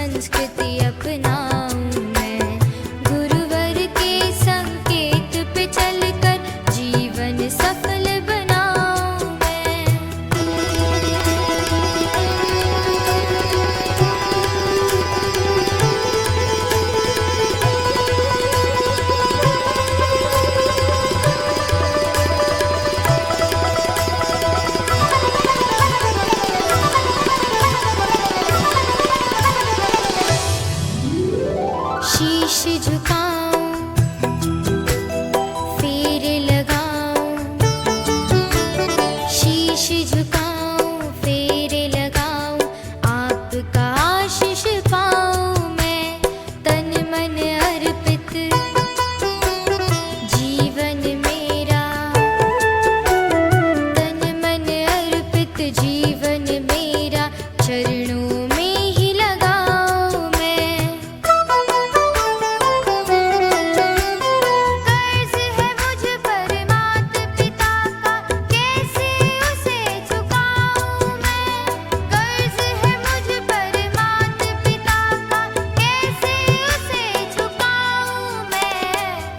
संस्कृति अपनाऊं मैं। गुरुवर के संकेत पे चलकर जीवन सफल बनाऊं मैं। शीश झुकाऊं, फेर लगाऊं, शीश झुकाऊं, फेर लगाऊं, आपका आशीष पाऊं मैं। तन मन अर्पित जीवन मेरा, तन मन अर्पित जीवन मेरा, चरणों में ही लगाऊं मैं। कर्ज है मुझ पर माता पिता का, कैसे उसे चुकाऊं मैं। कर्ज है मुझ पर माता पिता का, कैसे उसे चुकाऊं मैं।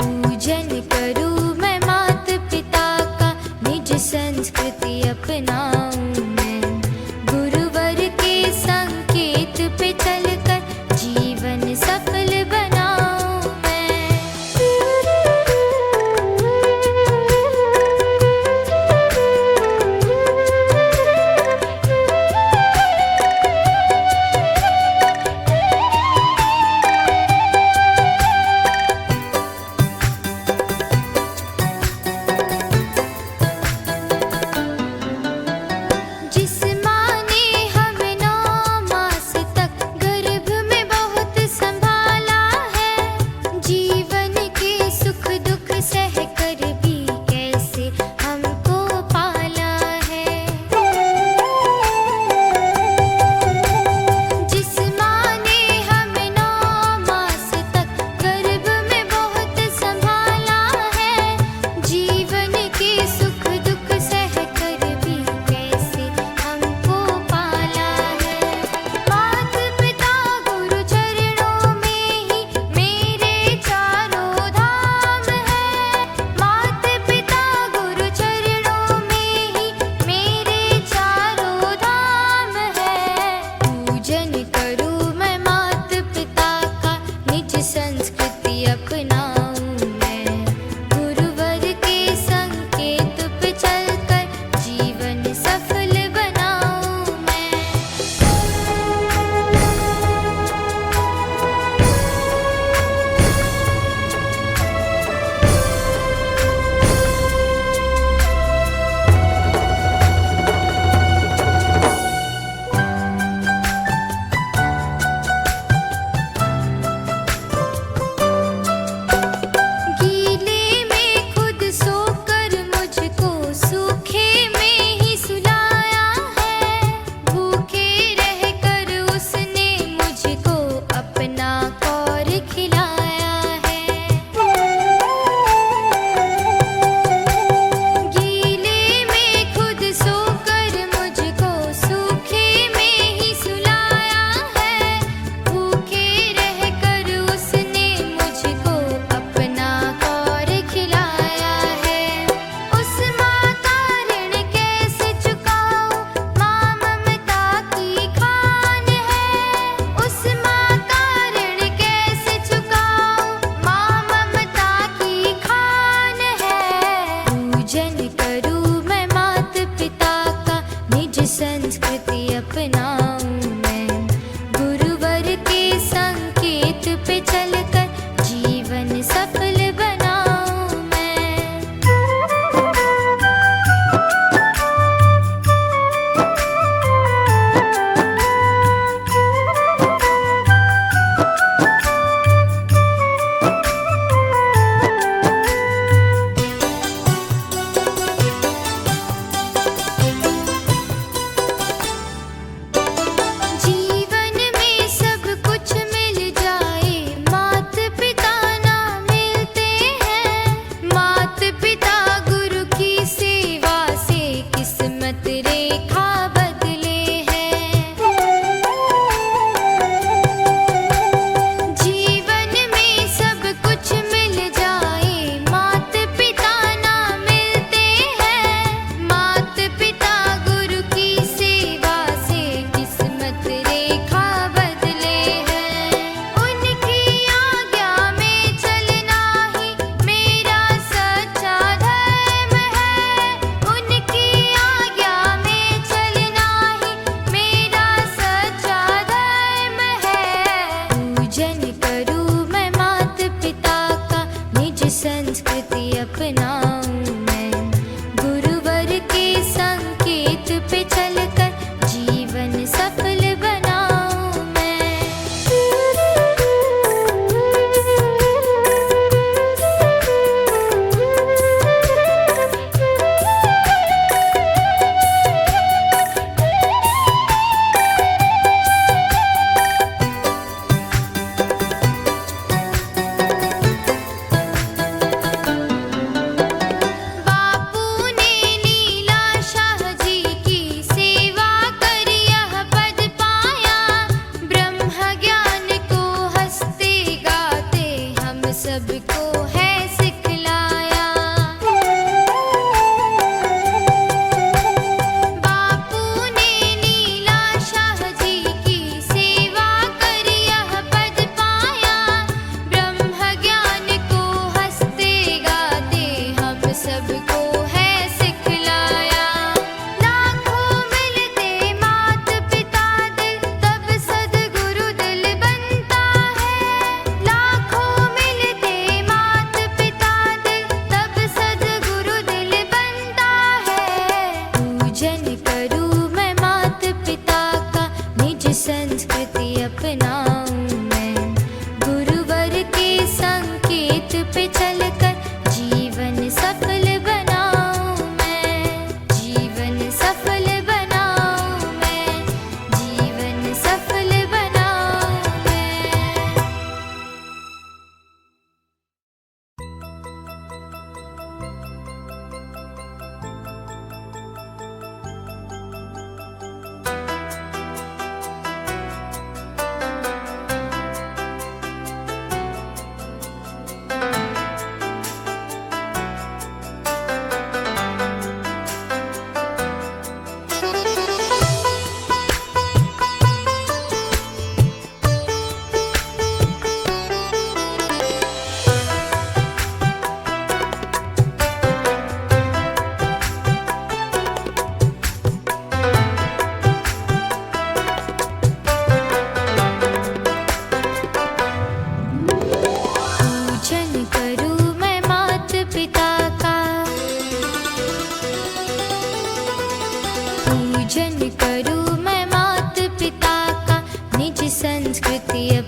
पूजन करूं मैं माता पिता का, निज संस्कृति अपनाऊं मैं। गुरुवर के संकेत पे चलकर जीवन सफल बनाऊं मैं। जिस माँ ने हमें 9 मास तक गर्भ में बहुत संभाला है, जीवन के सुख दुख सह कर भी कैसे हमको पाला है। जिस माँ ने हमें 9 मास तक गर्भ में बहुत संभाला है, जीवन के सुख दुख सह कर भी कैसे हमको पाला है। माता पिता गुरु चरणों में ही मेरे चारों धाम है। माता पिता गुरु चरणों में ही मेरे चारों धाम है। पूजन करूं मैं माता पिता का, निज संस्कृति अपनाऊं मैं। गुरुवर के संकेत पे चलकर जीवन सफल बनाऊं मैं। गीले में खुद सोकर मुझको सूखे में ही सुलाया है। भूखे रहकर उसने मुझको अपना कौर खिलाया है। गीले में खुद सोकर मुझको सूखे में ही सुलाया है। भूखे रहकर उसने मुझको अपना कौर खिलाया है। उस माँ का ऋण कैसे चुकाऊं, माँ ममता की खान है। उस माँ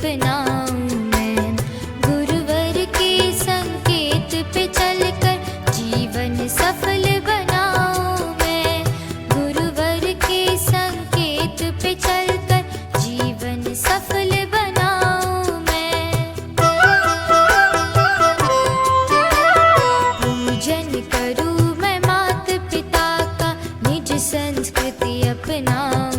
अपनाऊं मैं। गुरुवर के संकेत पे चलकर जीवन सफल बनाऊं मैं। गुरुवर के संकेत पे चलकर जीवन सफल बनाऊं मैं। पूजन करूं मैं माता पिता का, निज संस्कृति अपनाऊं